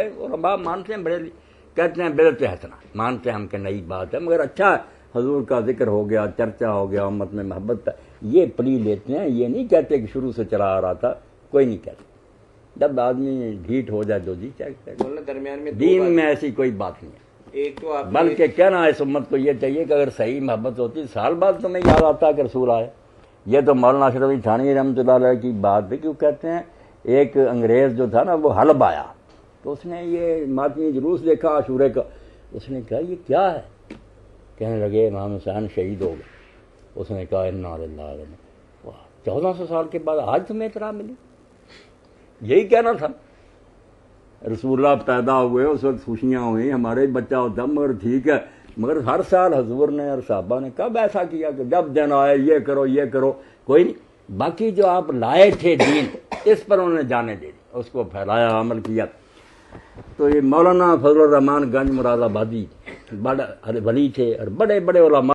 علماء مانتے ہیں بڑے کہتے ہیں بدعت حسنہ، مانتے ہیں ہم کہ نئی بات ہے، مگر اچھا حضور کا ذکر ہو گیا، چرچا ہو گیا، امت میں محبت، یہ پلی لیتے ہیں، یہ نہیں کہتے کہ شروع سے چلا آ رہا تھا، کوئی نہیں کہتا۔ جب آدمی ڈھیٹ ہو جائے تو جی چاہے، درمیان میں دین میں ایسی کوئی بات نہیں ہے۔ ایک تو آپ بلکہ کہنا اس امت کو یہ چاہیے کہ اگر صحیح محبت ہوتی سال بعد تمہیں یاد آتا کہ رسول آئے۔ یہ تو مولانا اشرف علی تھانوی رحمۃ اللہ علیہ کی بات ہے، کیوں کہتے ہیں ایک انگریز جو تھا نا وہ حلب آیا تو اس نے یہ ماتمی جلوس دیکھا عاشورے کا، اس نے کہا یہ کیا ہے؟ کہنے لگے امام حسین شہید ہو گئے۔ اس نے کہا انا للہ و انا الیہ راجعون۔ 1400 سال کے بعد آج تمہیں اطلاع ملی؟ یہی کہنا تھا۔ رسول اللہ پیدا ہوئے اس وقت خوشیاں ہوئیں، ہمارے بچہ ہوتا مگر ٹھیک ہے، مگر ہر سال حضور نے اور صحابہ نے کب ایسا کیا کہ جب دن آئے یہ کرو یہ کرو؟ کوئی نہیں۔ باقی جو آپ لائے تھے دین، اس پر انہوں نے جانے دے دی، اس کو پھیلایا، عمل کیا۔ تو یہ مولانا فضل الرحمان گنج مراد آبادی بڑے ولی تھے اور بڑے بڑے علماء